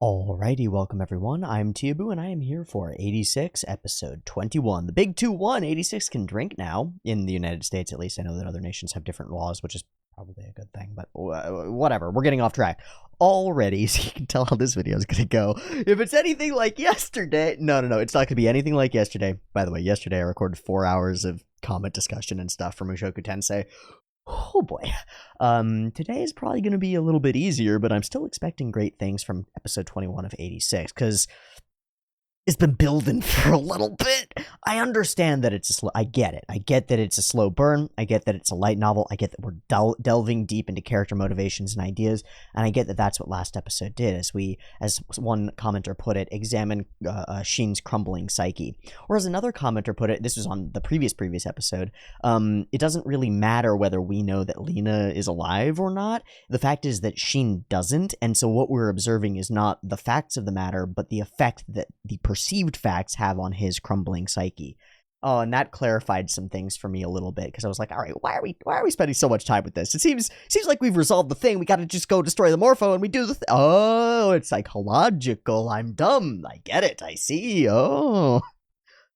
Alrighty, welcome everyone. I'm Teeaboo and I am here for 86, episode 21. The big 2-1, 86 can drink now, in the United States at least. I know that other nations have different laws, which is probably a good thing, but whatever, we're getting off track already, so you can tell how this video is going to go. If it's anything like yesterday, no, it's not going to be anything like yesterday. By the way, yesterday I recorded 4 hours of comment discussion and stuff for Mushoku Tensei. Oh boy. Today is probably going to be a little bit easier, but I'm still expecting great things from episode 21 of 86, because it's been building for a little bit. I understand that it's a slow... I get it. I get that it's a slow burn. I get that it's a light novel. I get that we're delving deep into character motivations and ideas, and I get that that's what last episode did, as we, as one commenter put it, examine Shin's crumbling psyche. Or as another commenter put it, this was on the previous episode, it doesn't really matter whether we know that Lena is alive or not. The fact is that Shin doesn't, and so what we're observing is not the facts of the matter, but the effect that the perceived facts have on his crumbling psyche. Oh, and that clarified some things for me a little bit, because I was like, all right, why are we spending so much time with this? It seems like we've resolved the thing. We got to just go destroy the Morpho and we do the oh, it's psychological. I'm dumb. I get it. I see. Oh.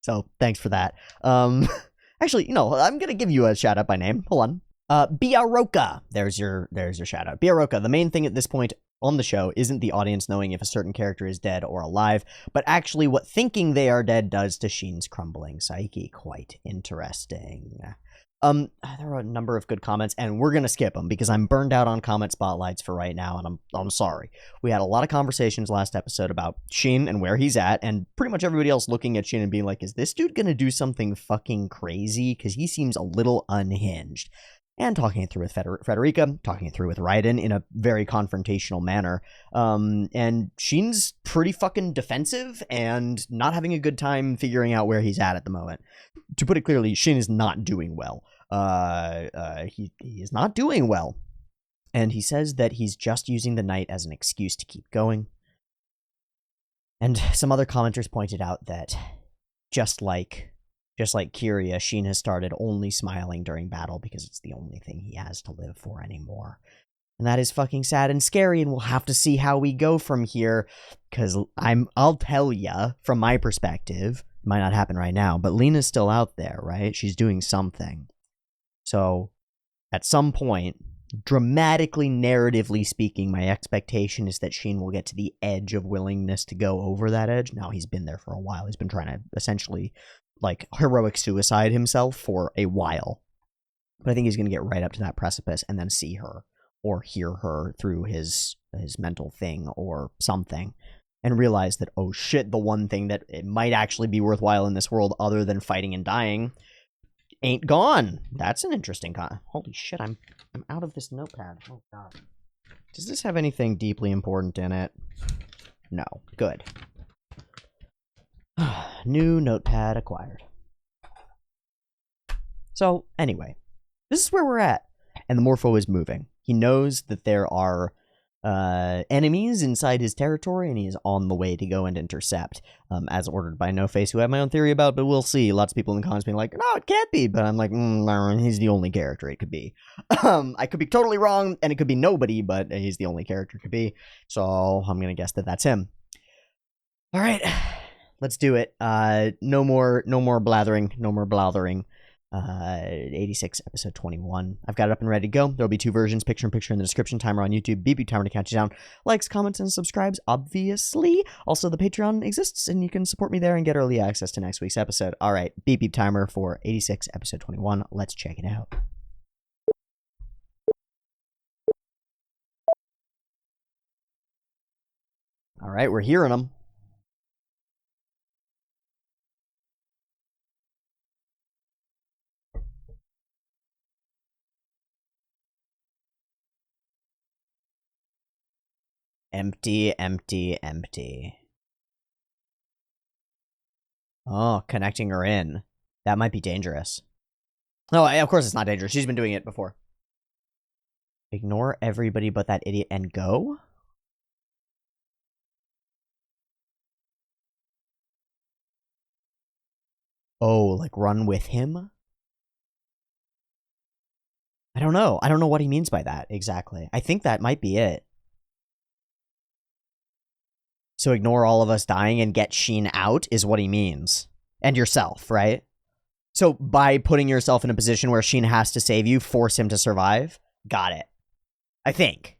So, thanks for that. Actually, I'm going to give you a shout out by name. Hold on. Biyori. There's your shout out. Biyori. The main thing at this point on the show isn't the audience knowing if a certain character is dead or alive, but actually what thinking they are dead does to Shin's crumbling psyche. Quite interesting. There are a number of good comments, and we're gonna skip them because I'm burned out on comment spotlights for right now, and I'm sorry. We had a lot of conversations last episode about Shin and where he's at, and pretty much everybody else looking at Shin and being like, is this dude gonna do something fucking crazy? Because he seems a little unhinged. And talking it through with Frederica, talking it through with Raiden in a very confrontational manner. And Shin's pretty fucking defensive and not having a good time figuring out where he's at the moment. To put it clearly, Shin is not doing well. He is not doing well. And he says that he's just using the night as an excuse to keep going. And some other commenters pointed out that just like Kiria, Shin has started only smiling during battle because it's the only thing he has to live for anymore. And that is fucking sad and scary, and we'll have to see how we go from here, because I'll tell ya, from my perspective, it might not happen right now, but Lena's still out there, right? She's doing something. So, at some point, dramatically, narratively speaking, my expectation is that Shin will get to the edge of willingness to go over that edge. Now, he's been there for a while. He's been trying to essentially heroic suicide himself for a while. But I think he's going to get right up to that precipice and then see her or hear her through his mental thing or something and realize that, oh shit, the one thing that it might actually be worthwhile in this world other than fighting and dying ain't gone. That's an interesting holy shit, I'm out of this notepad. Oh god. Does this have anything deeply important in it? No. Good. New notepad acquired. So, anyway, this is where we're at. And the Morpho is moving. He knows that there are enemies inside his territory, and he is on the way to go and intercept, as ordered by No Face, who I have my own theory about, but we'll see. Lots of people in the comments being like, no, it can't be. But I'm like, he's the only character it could be. I could be totally wrong, and it could be nobody, but he's the only character it could be. So I'm going to guess that that's him. All right. Let's do it. No more blathering. 86, episode 21. I've got it up and ready to go. There'll be 2 versions, picture-in-picture in the description, timer on YouTube, beep timer to count you down, likes, comments, and subscribes, obviously. Also, the Patreon exists, and you can support me there and get early access to next week's episode. All right, beep timer for 86, episode 21. Let's check it out. All right, we're hearing them. Empty. Oh, connecting her in. That might be dangerous. No, of course it's not dangerous. She's been doing it before. Ignore everybody but that idiot and go? Oh, like run with him? I don't know. I don't know what he means by that exactly. I think that might be it. So ignore all of us dying and get Shin out is what he means. And yourself, right? So by putting yourself in a position where Shin has to save you, force him to survive. Got it. I think.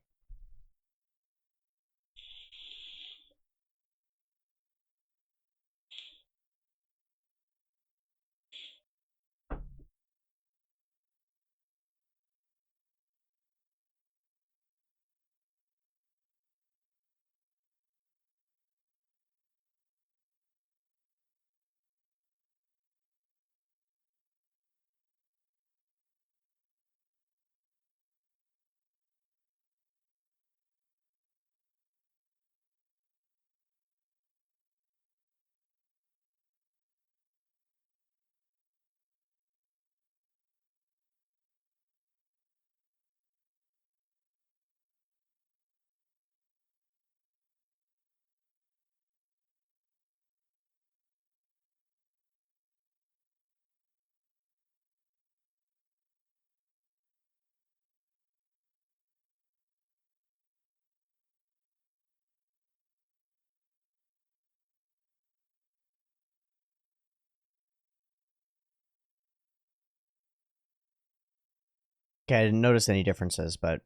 Okay, I didn't notice any differences, but...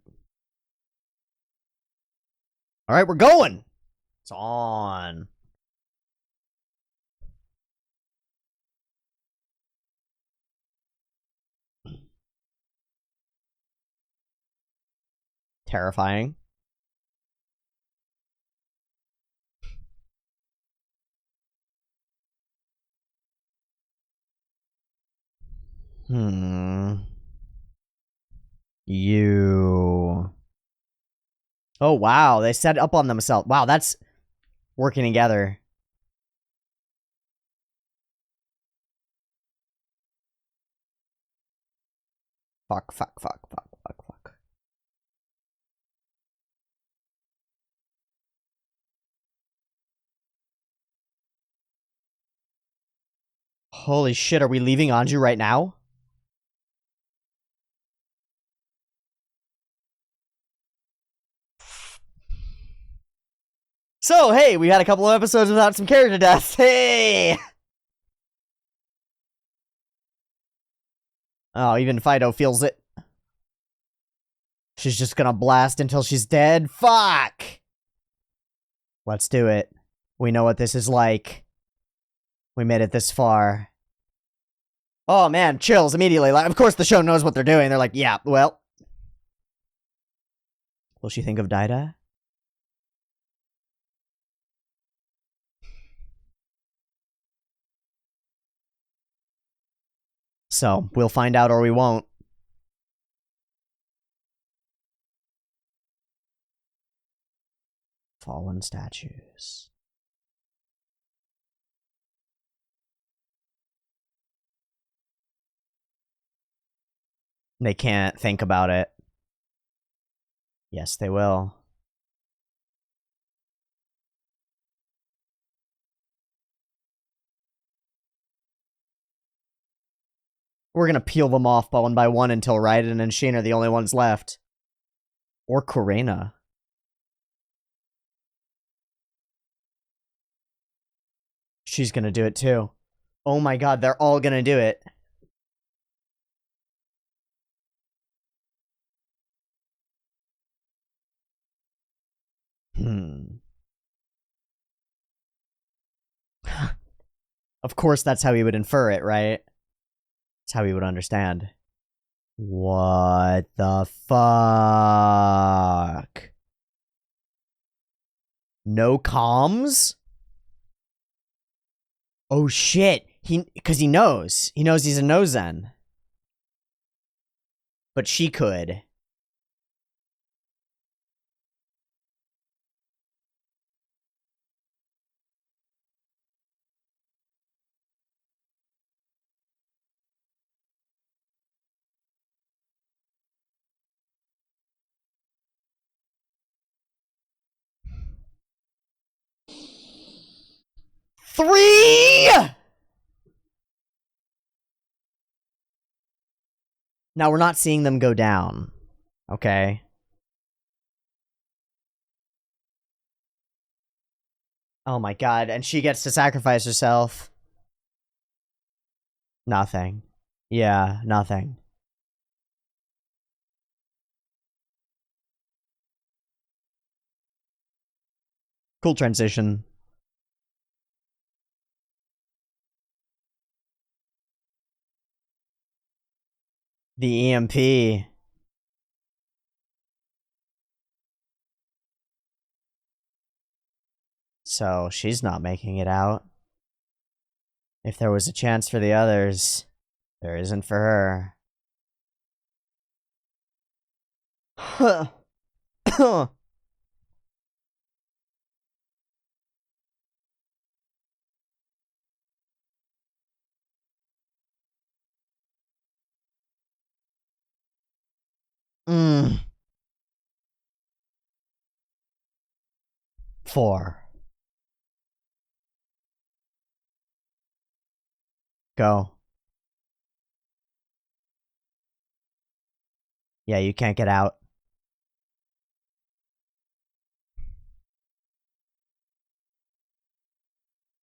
Alright, we're going! It's on. Terrifying. You... Oh, wow. They set up on themselves. Wow, that's working together. Fuck, fuck, fuck, fuck, fuck, fuck. Holy shit, are we leaving Anju right now? So, hey, we had a couple of episodes without some character deaths. Hey! Oh, even Fido feels it. She's just gonna blast until she's dead. Fuck! Let's do it. We know what this is like. We made it this far. Oh, man, chills immediately. Like, of course the show knows what they're doing. They're like, yeah, well. Will she think of Daida? So, we'll find out or we won't. Fallen statues. They can't think about it. Yes, they will. We're gonna peel them off one by one until Raiden and Shin are the only ones left. Or Kurena. She's gonna do it too. Oh my god, they're all gonna do it. Of course, that's how he would infer it, right? That's how he would understand. What the fuck? No comms? Oh shit. Because he knows. He knows he's a Nozen. But she could. Three! Now, we're not seeing them go down. Okay? Oh my god, and she gets to sacrifice herself. Nothing. Yeah, nothing. Cool transition. The EMP. So she's not making it out. If there was a chance for the others, there isn't for her. mm. 4. Go. Yeah, you can't get out.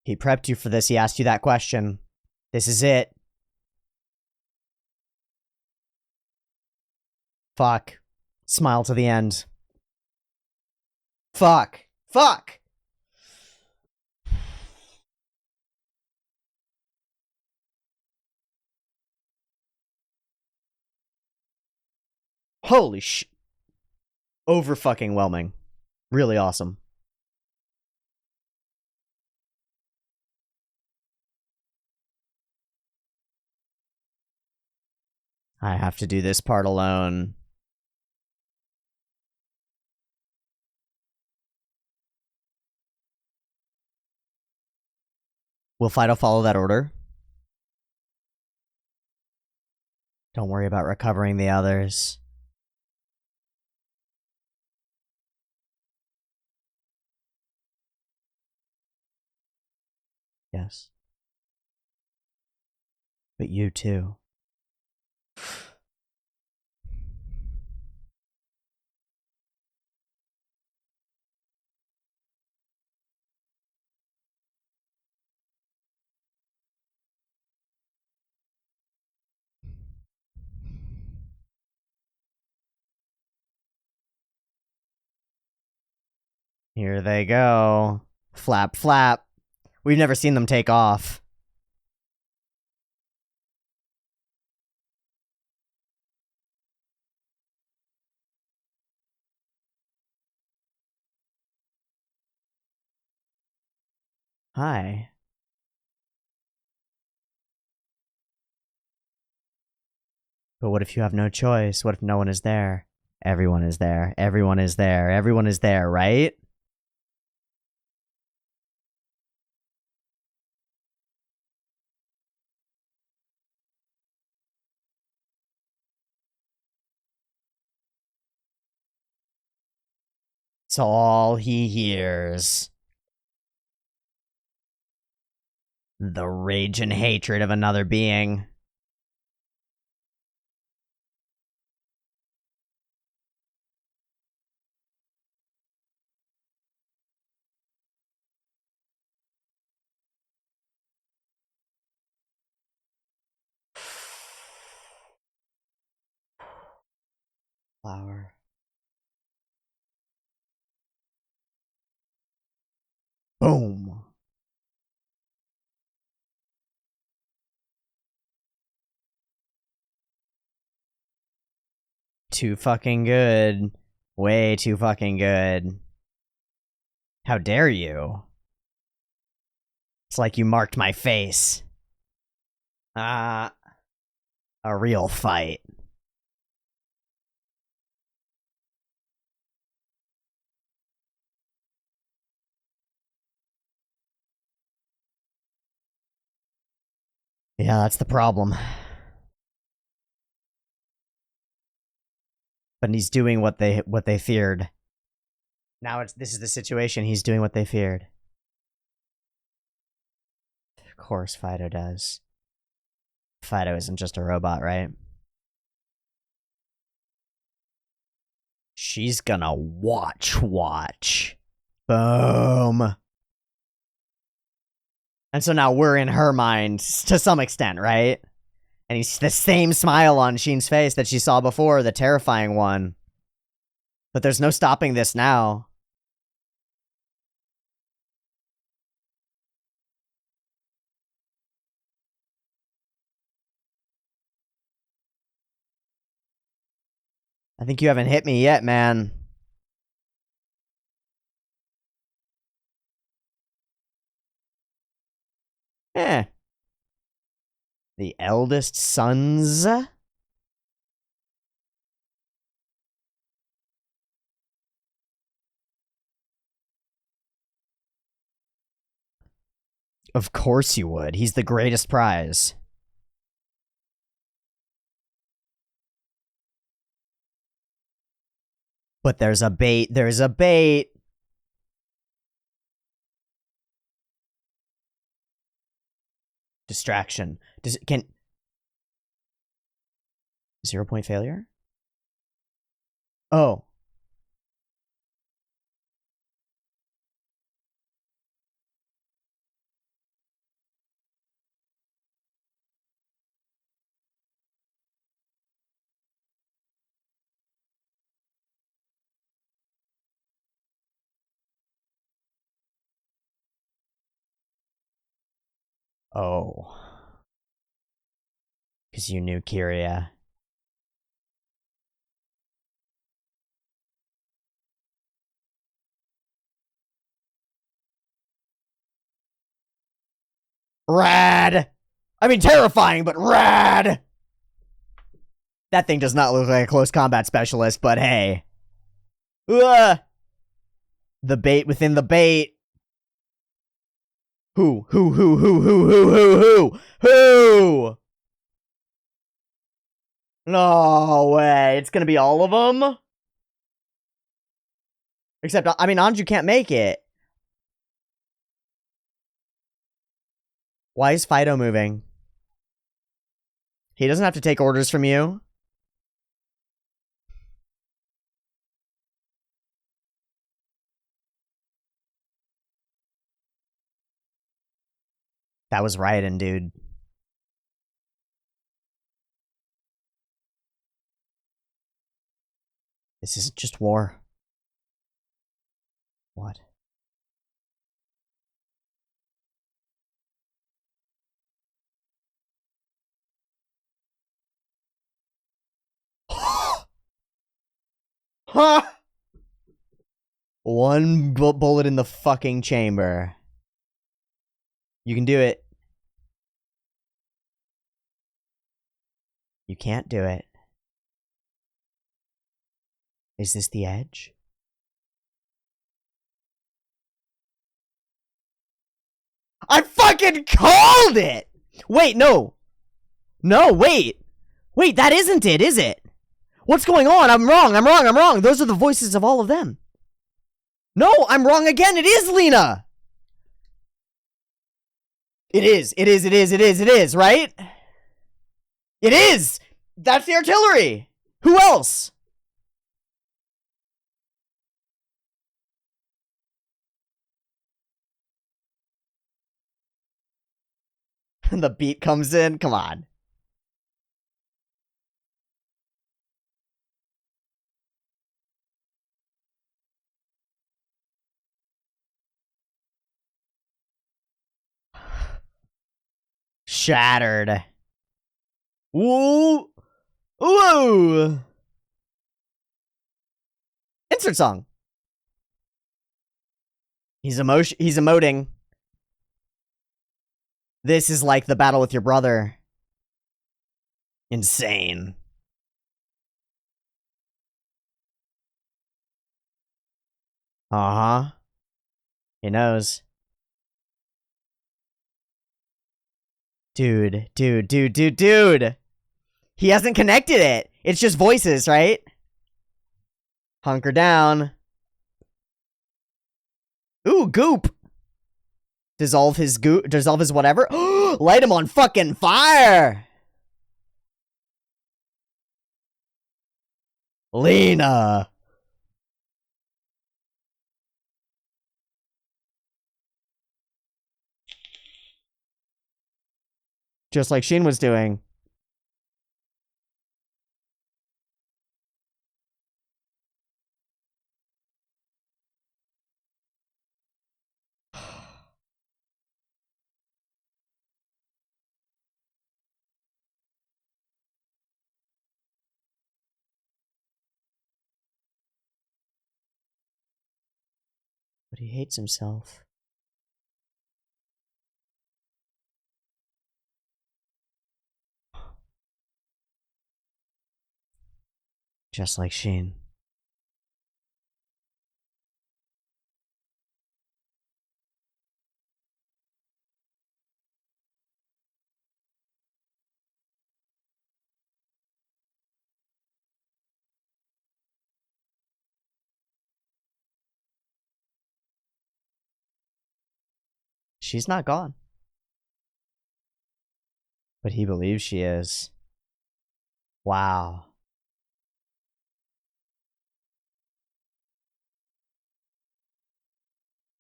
He prepped you for this. He asked you that question. This is it. Fuck. Smile to the end. Fuck. Fuck! Holy sh... Over-fucking-whelming. Really awesome. I have to do this part alone. Will Fido follow that order? Don't worry about recovering the others. Yes. But you too. Here they go. Flap, flap. We've never seen them take off. Hi. But what if you have no choice? What if no one is there? Everyone is there. Everyone is there. Everyone is there, right? It's all he hears. The rage and hatred of another being. Flower. Boom. Too fucking good. Way too fucking good. How dare you? It's like you marked my face. A real fight. Yeah, that's the problem. But he's doing what they feared. Now this is the situation. He's doing what they feared. Of course, Fido does. Fido isn't just a robot, right? She's gonna watch. Boom. And so now we're in her mind to some extent, right? And he's the same smile on Shin's face that she saw before, the terrifying one. But there's no stopping this now. I think you haven't hit me yet, man. Eh. The eldest sons? Of course you would. He's the greatest prize. But there's a bait. There's a bait. Distraction. Can 0-point failure? Oh. Oh. Because you knew Kiria. Rad! I mean, terrifying, but rad! That thing does not look like a close combat specialist, but hey. The bait within the bait. Who? No way. It's gonna be all of them? Except, I mean, Anju can't make it. Why is Fido moving? He doesn't have to take orders from you. That was Raiden, dude. This isn't just war. What? Huh? One bullet in the fucking chamber. You can do it. You can't do it. Is this the edge? I fucking called it! Wait, no. No, wait. Wait, that isn't it, is it? What's going on? I'm wrong. Those are the voices of all of them. No, I'm wrong again. It is Lena. It is, right? It is! That's the artillery! Who else? And the beat comes in. Come on. Shattered. Woo! Woo! Insert song. He's emoting. This is like the battle with your brother. Insane. Uh-huh. He knows. Dude. He hasn't connected it. It's just voices, right? Hunker down. Ooh, goop. Dissolve his whatever. Light him on fucking fire. Lena. Just like Shin was doing. But he hates himself. Just like Shin. She's not gone. But he believes she is. Wow.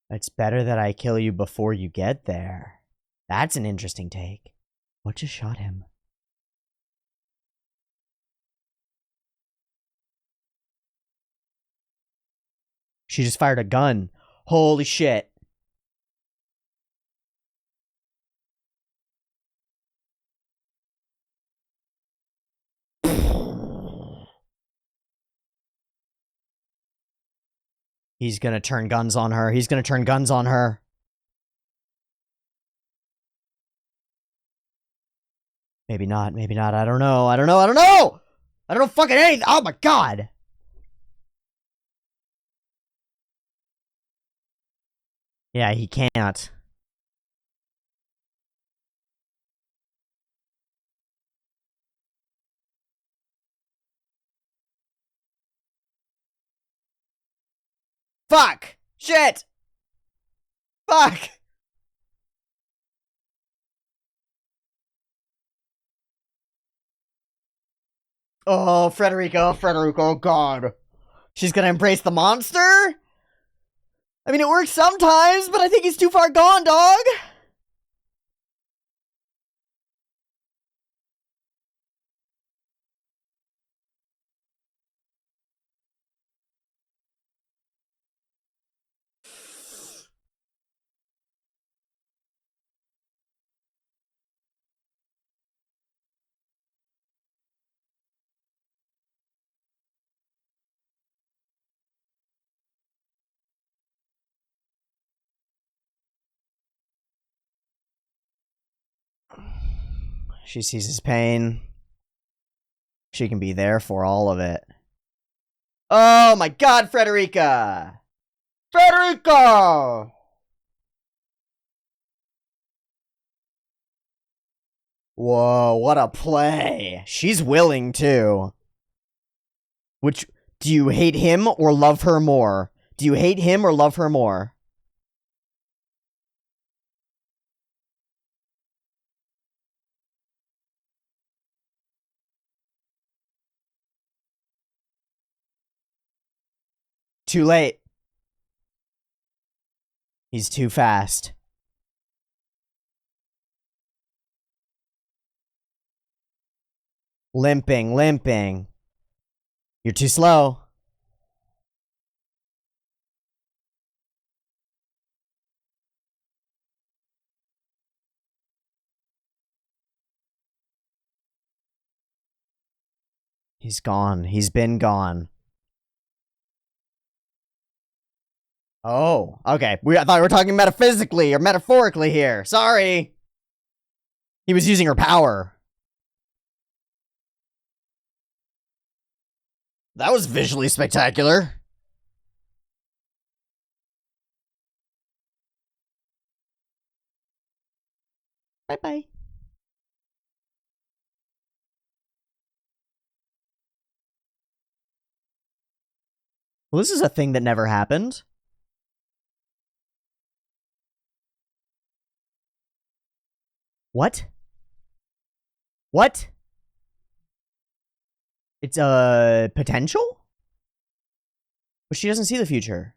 It's better that I kill you before you get there. That's an interesting take. What just shot him? She just fired a gun. Holy shit. He's gonna turn guns on her. He's gonna turn guns on her. Maybe not. Maybe not. I don't know. I don't know. I don't know! I don't know fucking anything. Oh my god! Yeah, he can't. Fuck! Shit! Fuck! Oh, Frederica, Frederica, oh god. She's gonna embrace the monster? I mean, it works sometimes, but I think he's too far gone, dog. She sees his pain. She can be there for all of it. Oh my god, Frederica! Frederica! Whoa, what a play. She's willing too. Which, do you hate him or love her more? Do you hate him or love her more? Too late. He's too fast. Limping, limping. You're too slow. He's gone. He's been gone. Oh, okay. I thought we were talking metaphysically or metaphorically here. Sorry. He was using her power. That was visually spectacular. Bye-bye. Well, this is a thing that never happened. What? What? It's a potential? But she doesn't see the future.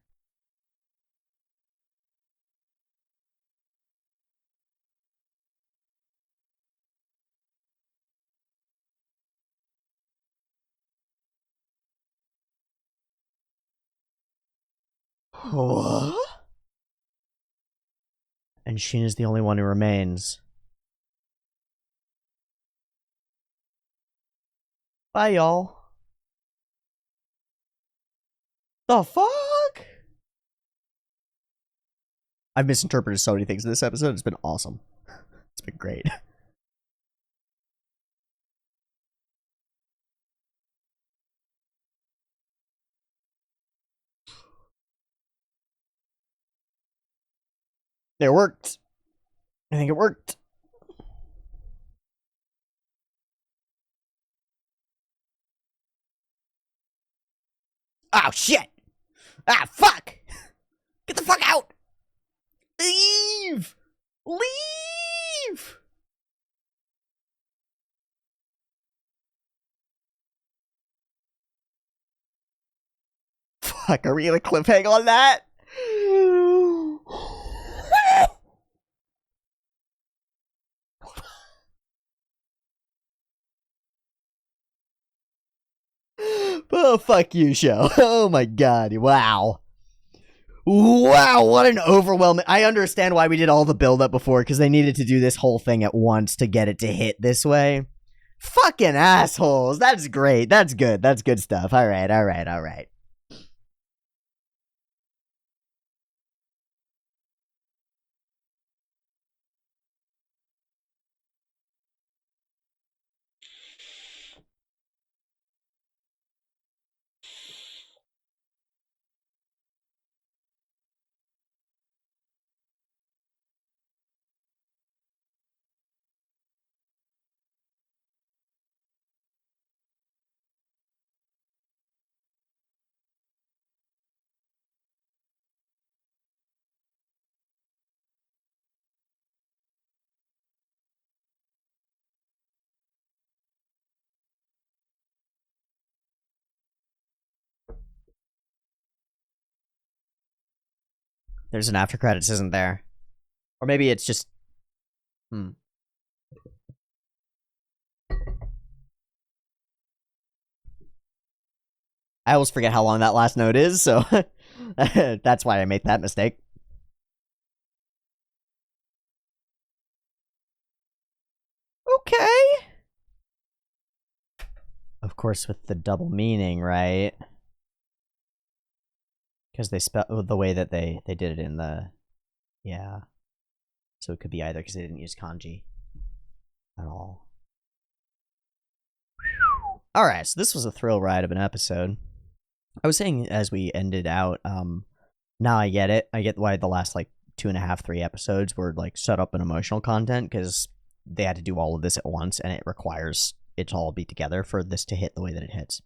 What? And Shin is the only one who remains. Bye, y'all. The fuck? I've misinterpreted so many things in this episode. It's been awesome. It's been great. It worked. I think it worked. Oh, shit! Ah, fuck! Get the fuck out! Leave! Leave! Fuck, are we gonna cliffhanger on that? Oh, fuck you, show. Oh my god, wow. Wow, what an overwhelming... I understand why we did all the build-up before, because they needed to do this whole thing at once to get it to hit this way. Fucking assholes. That's great. That's good. That's good stuff. Alright, alright, alright. There's an after credits, isn't there? Or maybe it's just... I always forget how long that last note is, so... that's why I made that mistake. Okay. Of course, with the double meaning, right? Because they spell the way that they did it in the... Yeah. So it could be either, because they didn't use kanji at all. Alright, so this was a thrill ride of an episode. I was saying as we ended out, now I get it. I get why the last, like, 2.5, 3 episodes were, like, set up in emotional content, because they had to do all of this at once, and it requires it to all be together for this to hit the way that it hits.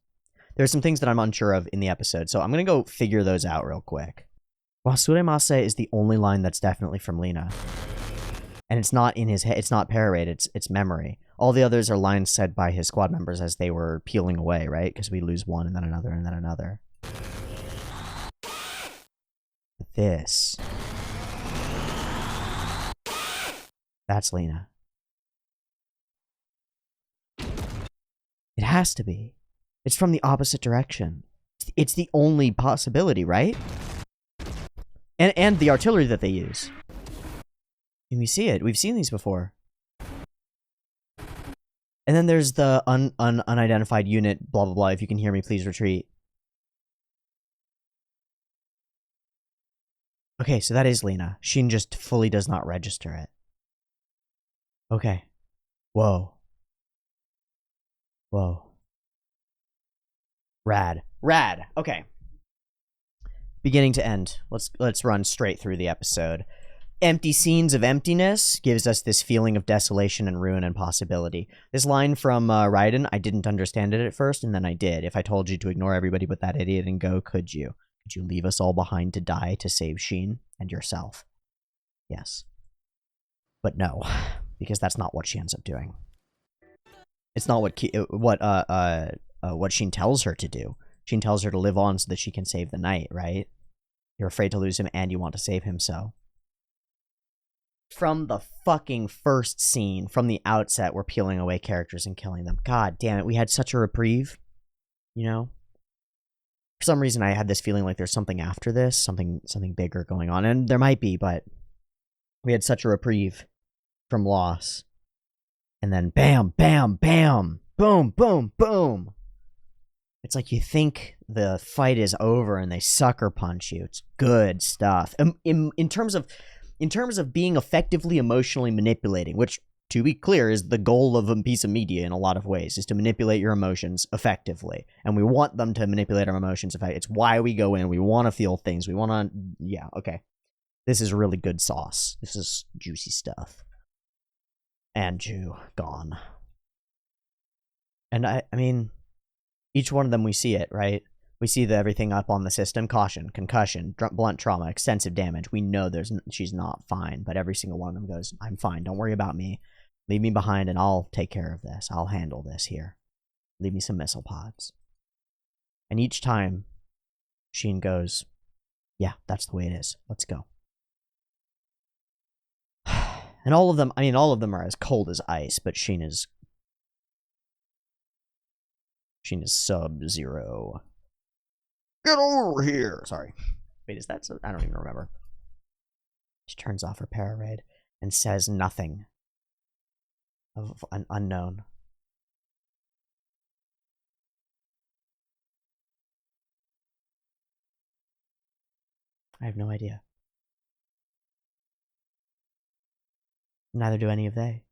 There's some things that I'm unsure of in the episode, so I'm gonna go figure those out real quick. Wasuremase is the only line that's definitely from Lena. And it's not in his head, it's not parrot, it's memory. All the others are lines said by his squad members as they were peeling away, right? Because we lose one and then another and then another. This. That's Lena. It has to be. It's from the opposite direction. It's the only possibility, right? And the artillery that they use. And we see it. We've seen these before. And then there's the unidentified unit, blah, blah, blah. If you can hear me, please retreat. Okay, so that is Lena. Shin just fully does not register it. Okay. Whoa. Whoa. Rad. Rad. Okay. Beginning to end. Let's run straight through the episode. Empty scenes of emptiness gives us this feeling of desolation and ruin and possibility. This line from Raiden, I didn't understand it at first, and then I did. If I told you to ignore everybody but that idiot and go, could you? Could you leave us all behind to die to save Shin and yourself? Yes. But no, because that's not what she ends up doing. It's not what Shin tells her to do. Shin tells her to live on so that she can save the knight, right? You're afraid to lose him and you want to save him, so... From the fucking first scene, from the outset, we're peeling away characters and killing them. God damn it, we had such a reprieve. You know? For some reason, I had this feeling like there's something after this, something bigger going on. And there might be, but we had such a reprieve from loss. And then bam, bam, bam, boom, boom, boom. It's like you think the fight is over and they sucker punch you. It's good stuff. In terms of being effectively emotionally manipulating, which, to be clear, is the goal of a piece of media in a lot of ways, is to manipulate your emotions effectively. And we want them to manipulate our emotions effectively. It's why we go in. We want to feel things. We want to... Yeah, okay. This is really good sauce. This is juicy stuff. And Jew, gone. And I mean... Each one of them, we see it, right? We see everything up on the system. Caution, concussion, blunt trauma, extensive damage. We know she's not fine, but every single one of them goes, I'm fine. Don't worry about me. Leave me behind and I'll take care of this. I'll handle this here. Leave me some missile pods. And each time, Shin goes, yeah, that's the way it is. Let's go. And all of them are as cold as ice, but Shin is Sub-Zero. Get over here! Sorry. Wait, is that so? I don't even remember. She turns off her para-raid and says nothing of an unknown. I have no idea. Neither do any of they.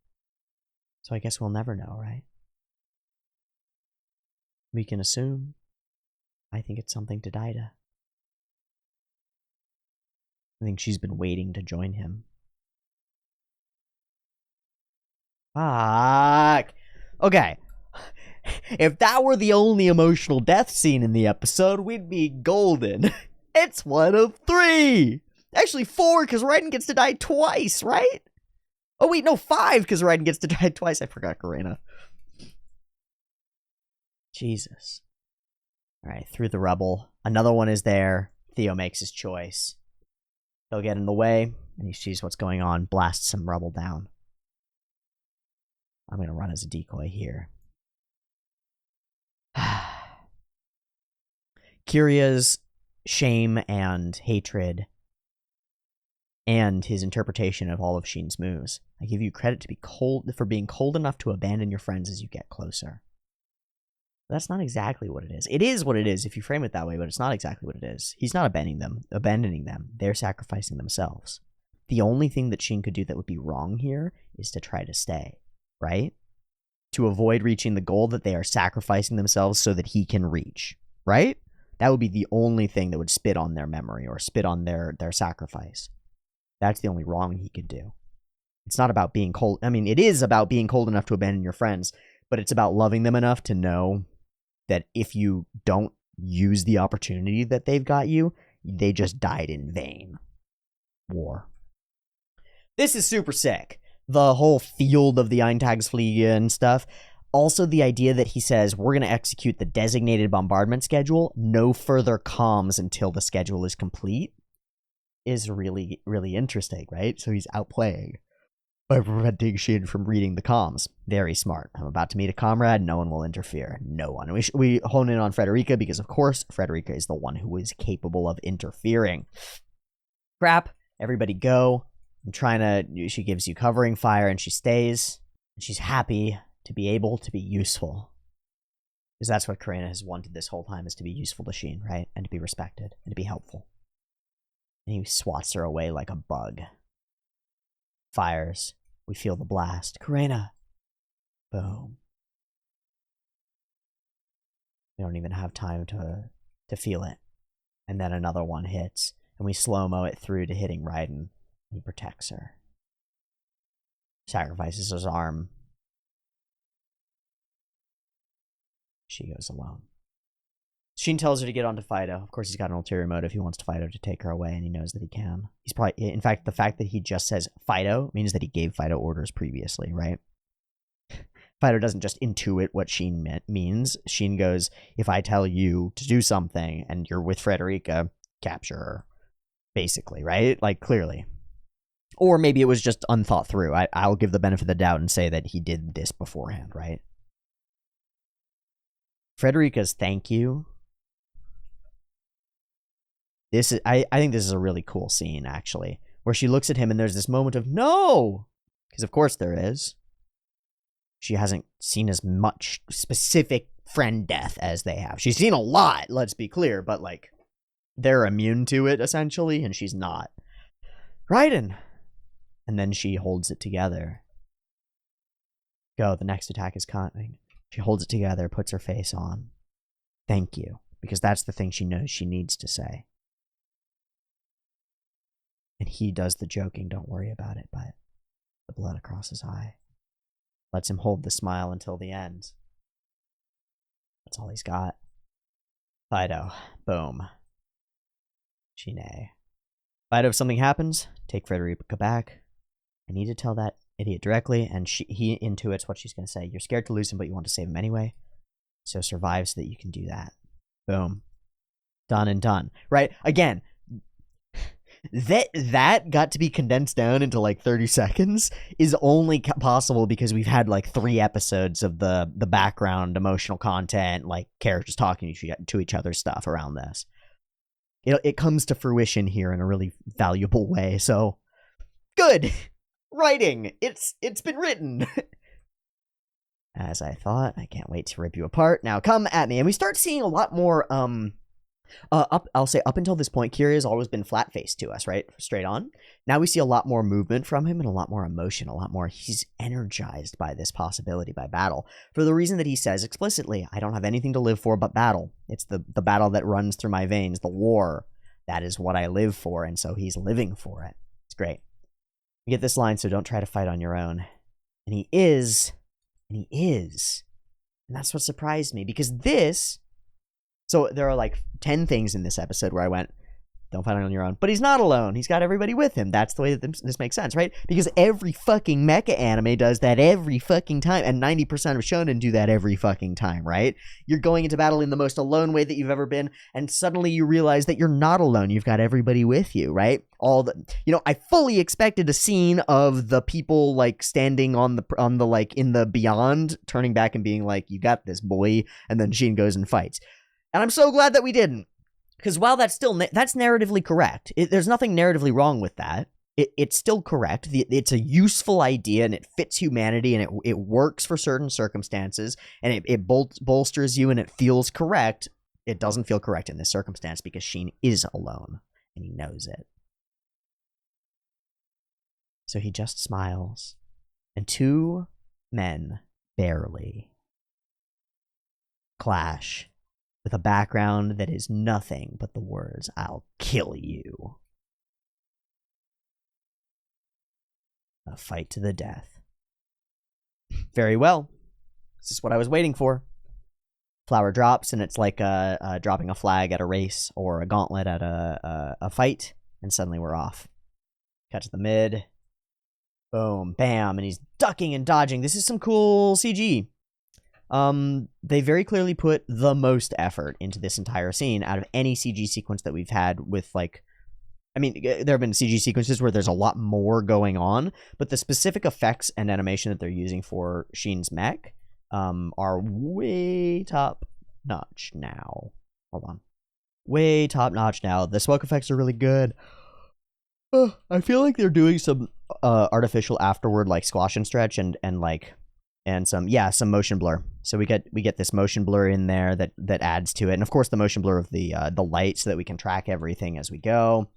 So I guess we'll never know, right? We can assume. I think it's something to Daida. I think she's been waiting to join him. Fuck. Okay. If that were the only emotional death scene in the episode, we'd be golden. It's 1 of 3. Actually 4, because Raiden gets to die twice, right? Oh wait, no, 5, because Raiden gets to die twice. I forgot Karina. Jesus. Alright, through the rubble. Another one is there. Theo makes his choice. He'll get in the way, and he sees what's going on, blasts some rubble down. I'm going to run as a decoy here. Kiria's shame and hatred and his interpretation of all of Shin's moves. I give you credit to be for being cold enough to abandon your friends as you get closer. That's not exactly what it is. It is what it is if you frame it that way, but it's not exactly what it is. He's not abandoning them. They're sacrificing themselves. The only thing that Shin could do that would be wrong here is to try to stay, right? To avoid reaching the goal that they are sacrificing themselves so that he can reach, right? That would be the only thing that would spit on their memory or spit on their sacrifice. That's the only wrong he could do. It's not about being cold. I mean, it is about being cold enough to abandon your friends, but it's about loving them enough to know that if you don't use the opportunity that they've got you, they just died in vain. War. This is super sick. The whole field of the Eintagsfliege and stuff. Also, the idea that he says, we're going to execute the designated bombardment schedule, no further comms until the schedule is complete, is really, really interesting, right? So he's outplaying by preventing Shin from reading the comms. Very smart. I'm about to meet a comrade. No one will interfere. No one. We hone in on Frederica because, of course, Frederica is the one who is capable of interfering. Crap. Everybody go. I'm trying to... She gives you covering fire and she stays. And she's happy to be able to be useful. Because that's what Karina has wanted this whole time, is to be useful to Shin, right? And to be respected. And to be helpful. And he swats her away like a bug. Fires. We feel the blast. Karina. Boom. We don't even have time to feel it. And then another one hits. And we slow-mo it through to hitting Raiden. He protects her. Sacrifices his arm. She goes alone. Shin tells her to get onto Fido. Of course, he's got an ulterior motive. He wants Fido to take her away, and he knows that he can. He's probably... In fact, the fact that he just says Fido means that he gave Fido orders previously, right? Fido doesn't just intuit what Shin means. Shin goes, if I tell you to do something, and you're with Frederica, capture her. Basically, right? Like, clearly. Or maybe it was just unthought through. I'll give the benefit of the doubt and say that he did this beforehand, right? Frederica's thank you I think this is a really cool scene, actually, where she looks at him and there's this moment of no, because of course there is. She hasn't seen as much specific friend death as they have. She's seen a lot, let's be clear, but like they're immune to it essentially, and she's not. Raiden. And then she holds it together. Go, the next attack is coming. She holds it together, puts her face on. Thank you, because that's the thing she knows she needs to say. And he does the joking, don't worry about it, but the blood across his eye lets him hold the smile until the end. That's all he's got. Fido. Boom. Shine. Fido, if something happens, take Frederica back. I need to tell that idiot directly, and he intuits what she's going to say. You're scared to lose him, but you want to save him anyway. So survive so that you can do that. Boom. Done and done. Right? Again, that got to be condensed down into like 30 seconds is only possible because we've had like 3 episodes of the background emotional content, like characters talking to each other stuff around this. It comes to fruition here in a really valuable way. So good writing. It's been written. As I thought, I can't wait to rip you apart. Now come at me. And we start seeing a lot more I'll say up until this point, Kiryu has always been flat-faced to us, right? Straight on. Now we see a lot more movement from him and a lot more emotion, a lot more. He's energized by this possibility, by battle, for the reason that he says explicitly, I don't have anything to live for but battle. It's the battle that runs through my veins, the war. That is what I live for, and so he's living for it. It's great. You get this line, so don't try to fight on your own. And he is. And that's what surprised me, because this... So there are like 10 things in this episode where I went, don't fight on your own. But he's not alone. He's got everybody with him. That's the way that this makes sense, right? Because every fucking mecha anime does that every fucking time. And 90% of shonen do that every fucking time, right? You're going into battle in the most alone way that you've ever been. And suddenly you realize that you're not alone. You've got everybody with you, right? I fully expected a scene of the people like standing on the like in the beyond, turning back and being like, you got this, boy. And then Shin goes and fights. And I'm so glad that we didn't. Because while that's still, that's narratively correct. There's nothing narratively wrong with that. It's still correct. It's a useful idea, and it fits humanity, and it works for certain circumstances, and it bolsters you, and it feels correct. It doesn't feel correct in this circumstance, because Shin is alone, and he knows it. So he just smiles, and 2 men barely clash with a background that is nothing but the words, I'll kill you. A fight to the death. Very well. This is what I was waiting for. Flower drops, and it's like dropping a flag at a race or a gauntlet at a fight, and suddenly we're off. Cut to the mid. Boom, bam, and he's ducking and dodging. This is some cool CG. They very clearly put the most effort into this entire scene out of any CG sequence that we've had with, like, I mean, there have been CG sequences where there's a lot more going on, but the specific effects and animation that they're using for Shin's mech, are way top notch now. Hold on. Way top notch now. The smoke effects are really good. I feel like they're doing some, artificial afterward, like, squash and stretch and some motion blur. So we get this motion blur in there that adds to it, and of course the motion blur of the light, so that we can track everything as we go.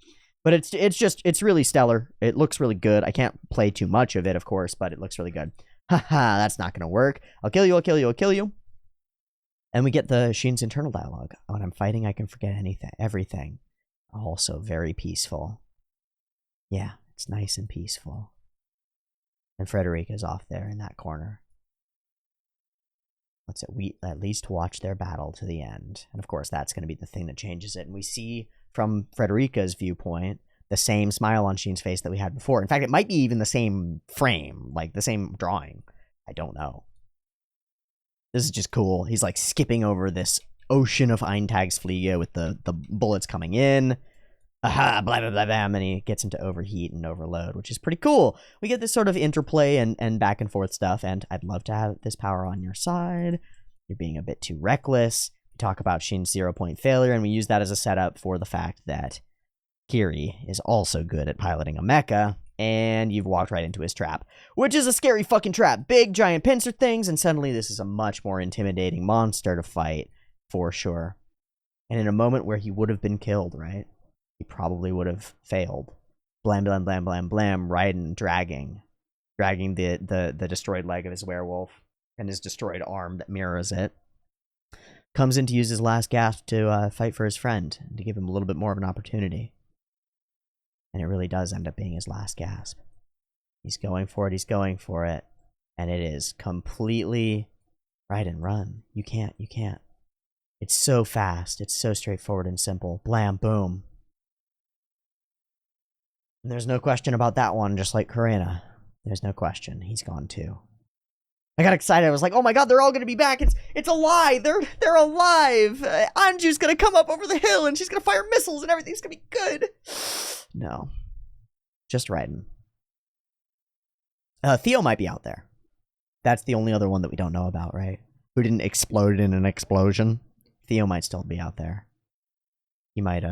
But it's really stellar. It looks really good. I can't play too much of it, of course, but it looks really good. Haha, that's not gonna work. I'll kill you. I'll kill you. I'll kill you. And we get the Shin's internal dialogue. When I'm fighting, I can forget everything. Also very peaceful. Yeah, it's nice and peaceful. And Frederica's off there in that corner. We at least watch their battle to the end. And of course, that's going to be the thing that changes it. And we see from Frederica's viewpoint the same smile on Shin's face that we had before. In fact, it might be even the same frame, like the same drawing. I don't know. This is just cool. He's like skipping over this ocean of Eintagsfliege with the bullets coming in. Aha, blah, blah, blah, blah, and he gets into overheat and overload, which is pretty cool. We get this sort of interplay and back and forth stuff, and I'd love to have this power on your side. You're being a bit too reckless. talk about Shin's 0-point failure, and we use that as a setup for the fact that Kiri is also good at piloting a mecha, and you've walked right into his trap, which is a scary fucking trap. Big, giant pincer things, and suddenly this is a much more intimidating monster to fight, for sure. And in a moment where he would have been killed, right? He probably would have failed. Blam, blam, blam, blam, blam, Raiden dragging the destroyed leg of his werewolf and his destroyed arm that mirrors it. Comes in to use his last gasp to fight for his friend, and to give him a little bit more of an opportunity. And it really does end up being his last gasp. He's going for it, and it is completely... Raiden, run. You can't. It's so fast, it's so straightforward and simple. Blam, boom. And there's no question about that one, just like Karina. There's no question. He's gone too. I got excited. I was like, oh my god, they're all gonna be back. It's a lie. They're alive. Anju's gonna come up over the hill and she's gonna fire missiles and everything's gonna be good. No. Just Raiden. Theo might be out there. That's the only other one that we don't know about, right? Who didn't explode in an explosion. Theo might still be out there. He might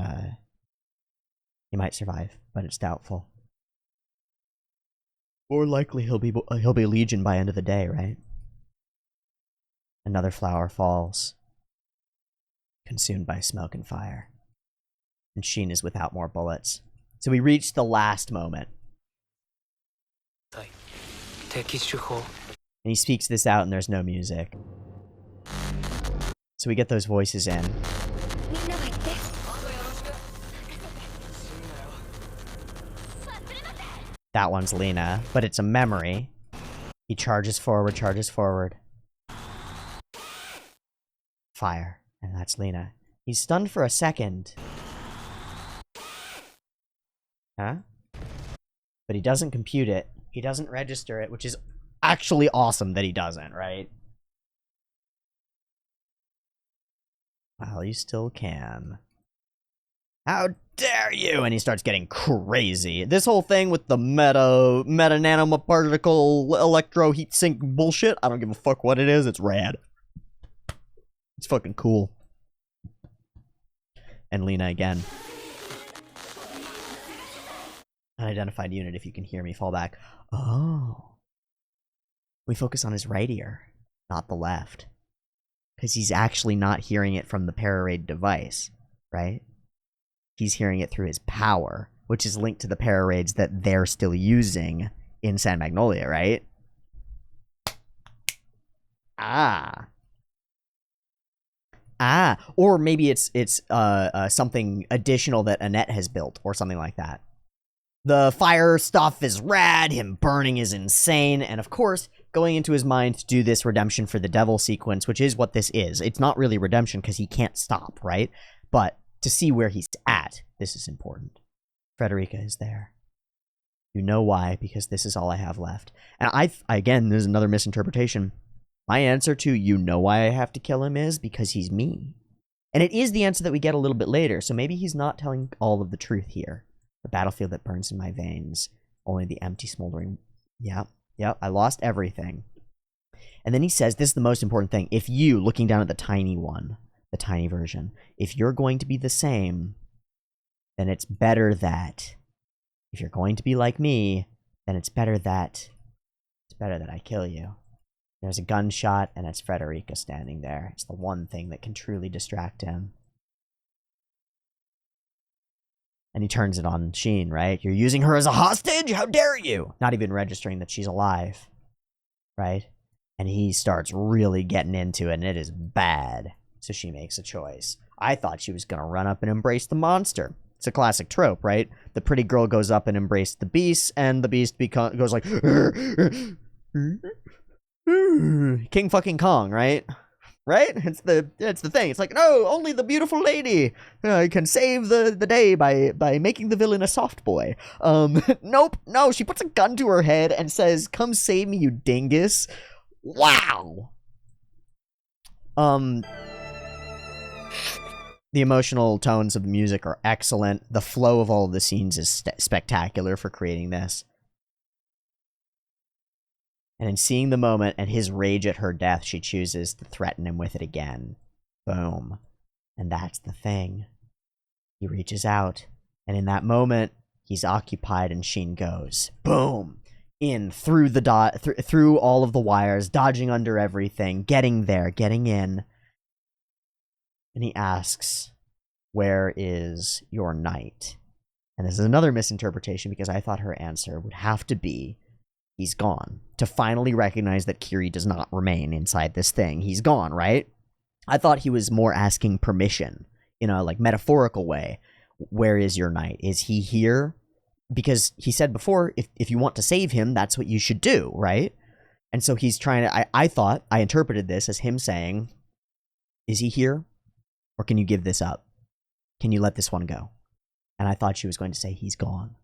survive, but it's doubtful. More likely he'll be Legion by end of the day, right? Another flower falls, consumed by smoke and fire. And Shin is without more bullets. So we reach the last moment. And he speaks this out and there's no music. So we get those voices in. That one's Lena, but it's a memory. He charges forward. Fire. And that's Lena. He's stunned for a second. Huh? But he doesn't compute it. He doesn't register it, which is actually awesome that he doesn't, right? Well, you still can. How dare you? And he starts getting crazy. This whole thing with the meta nanoparticle electro heat sink bullshit, I don't give a fuck what it is, it's rad. It's fucking cool. And Lena again. Unidentified unit, if you can hear me, fall back. Oh. We focus on his right ear, not the left. Because he's actually not hearing it from the Pararade device, right? He's hearing it through his power, which is linked to the Pararades that they're still using in San Magnolia, right? Or maybe it's something additional that Annette has built, or something like that. The fire stuff is rad, him burning is insane, and of course, going into his mind to do this redemption for the devil sequence, which is what this is. It's not really redemption because he can't stop, right? But to see where he's at, this is important. Frederica is there. You know why, because this is all I have left. And again, there's another misinterpretation. My answer to you know why I have to kill him is because he's me. And it is the answer that we get a little bit later, so maybe he's not telling all of the truth here. The battlefield that burns in my veins, only the empty smoldering... Yep, I lost everything. And then he says, this is the most important thing, if you, looking down at the tiny one, the tiny version, if you're going to be the same, then it's better that... If you're going to be like me, then it's better that I kill you. There's a gunshot, and it's Frederica standing there. It's the one thing that can truly distract him. And he turns it on Shin, right? You're using her as a hostage? How dare you? Not even registering that she's alive, right? And he starts really getting into it, and it is bad. So she makes a choice. I thought she was going to run up and embrace the monster. It's a classic trope, right? The pretty girl goes up and embraces the beast, and the beast goes like... King fucking Kong, right? Right? It's the thing. It's like, no, only the beautiful lady can save the day by making the villain a soft boy. Nope. No, she puts a gun to her head and says, come save me, you dingus. Wow. The emotional tones of the music are excellent. The flow of all of the scenes is spectacular for creating this. And in seeing the moment and his rage at her death, she chooses to threaten him with it again. Boom. And that's the thing. He reaches out, and in that moment, he's occupied, and Shin goes, boom, in through the through all of the wires, dodging under everything, getting there, getting in. And he asks, "Where is your knight?" And this is another misinterpretation because I thought her answer would have to be, he's gone. To finally recognize that Kiri does not remain inside this thing. He's gone, right? I thought he was more asking permission in a like metaphorical way. Where is your knight? Is he here? Because he said before, if you want to save him, that's what you should do, right? And so he's trying to, I interpreted this as him saying, is he here? Or can you give this up? Can you let this one go? And I thought she was going to say he's gone.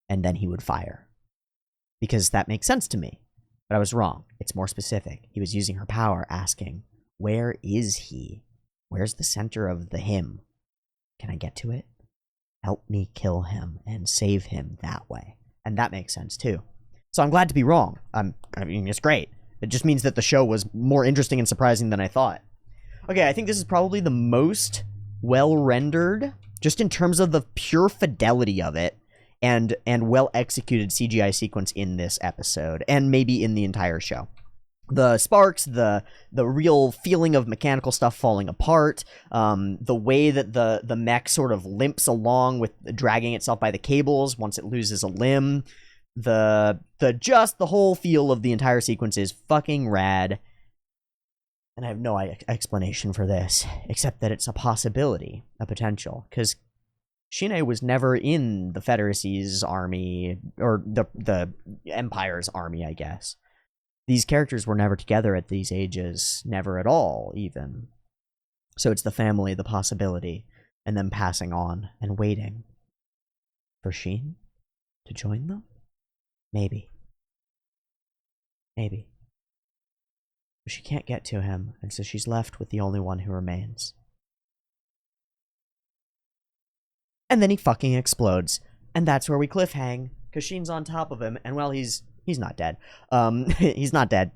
And then he would fire. Because that makes sense to me. But I was wrong. It's more specific. He was using her power, asking, where is he? Where's the center of the him? Can I get to it? Help me kill him and save him that way. And that makes sense too. So I'm glad to be wrong. I mean, it's great. It just means that the show was more interesting and surprising than I thought. Okay, I think this is probably the most well-rendered, just in terms of the pure fidelity of it, and well-executed CGI sequence in this episode, and maybe in the entire show. The sparks, the real feeling of mechanical stuff falling apart, the way that the mech sort of limps along with dragging itself by the cables once it loses a limb, the whole feel of the entire sequence is fucking rad. And I have no explanation for this, except that it's a possibility, a potential, because Shin was never in the Federacy's army, or the Empire's army, I guess. These characters were never together at these ages, never at all, even. So it's the family, the possibility, and them passing on and waiting for Shin to join them? Maybe. Maybe. But she can't get to him, and so she's left with the only one who remains. And then he fucking explodes, and that's where we cliffhang, because Shin's on top of him, and well, he's not dead. He's not dead.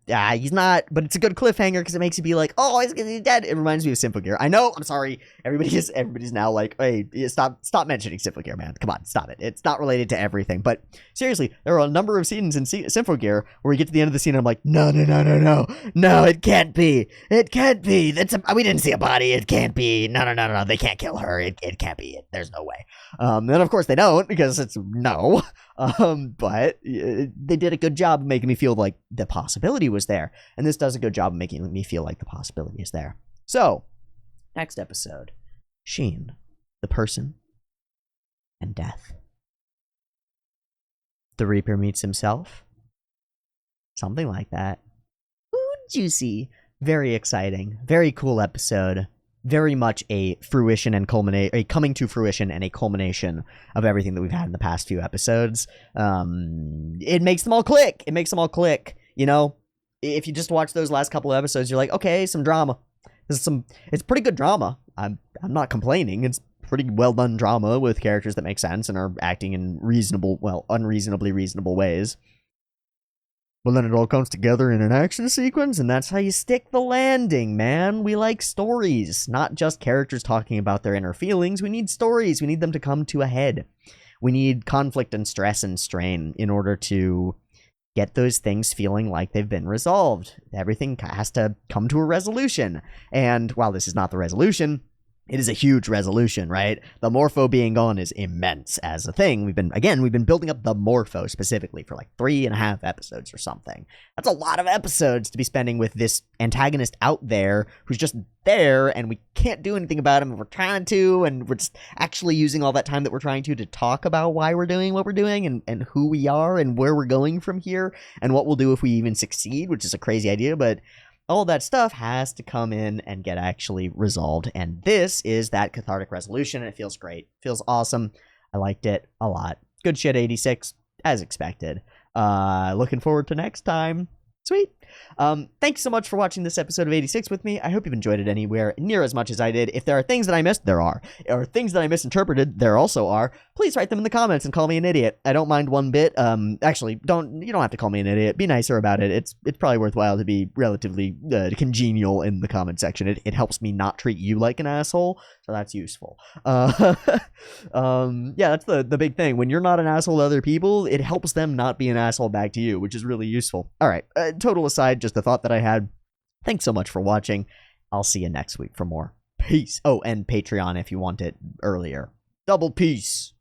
He's not, but it's a good cliffhanger because it makes you be like, oh, he's dead. It reminds me of Simple Gear. I know, I'm sorry. Everybody's now like, hey, stop mentioning Simple Gear, man. Come on, stop it. It's not related to everything. But seriously, there are a number of scenes in Simple Gear where we get to the end of the scene and I'm like, no, it can't be. It can't be. We didn't see a body. It can't be. No. They can't kill her. It can't be. There's no way. Then of course they don't because it's no. But they did a good job of making me feel like the possibility was there, and this does a good job of making me feel like the possibility is there. So, next episode, Shin, the person, and death. The Reaper meets himself. Something like that. Ooh, juicy. Very exciting. Very cool episode. Very much a fruition and a coming to fruition and a culmination of everything that we've had in the past few episodes. It makes them all click. You know, if you just watch those last couple of episodes, you're like, okay, some drama. It's pretty good drama. I'm not complaining. It's pretty well done drama with characters that make sense and are acting in unreasonably reasonable ways. But then it all comes together in an action sequence, and that's how you stick the landing, man. We like stories, not just characters talking about their inner feelings. We need stories. We need them to come to a head. We need conflict and stress and strain in order to get those things feeling like they've been resolved. Everything has to come to a resolution. And while this is not the resolution, it is a huge resolution, right? The Morpho being gone is immense as a thing. We've been building up the Morpho specifically for like 3.5 episodes or something. That's a lot of episodes to be spending with this antagonist out there who's just there, and we can't do anything about him, and we're trying to, and we're just actually using all that time that we're trying to talk about why we're doing what we're doing, and who we are, and where we're going from here, and what we'll do if we even succeed, which is a crazy idea, but all that stuff has to come in and get actually resolved, and this is that cathartic resolution, and it feels great. Feels awesome. I liked it a lot. Good shit, 86, as expected. Looking forward to next time. Sweet. Thanks so much for watching this episode of 86 with me. I hope you've enjoyed it anywhere near as much as I did. If there are things that I missed, there are. Or things that I misinterpreted, there also are. Please write them in the comments and call me an idiot. I don't mind one bit. Actually, you don't have to call me an idiot. Be nicer about it. It's probably worthwhile to be relatively congenial in the comment section. It helps me not treat you like an asshole, so that's useful. Yeah, that's the big thing. When you're not an asshole to other people, it helps them not be an asshole back to you, which is really useful. All right, total aside, just the thought that I had. Thanks so much for watching. I'll see you next week for more. Peace. Oh, and Patreon if you want it earlier. Double peace.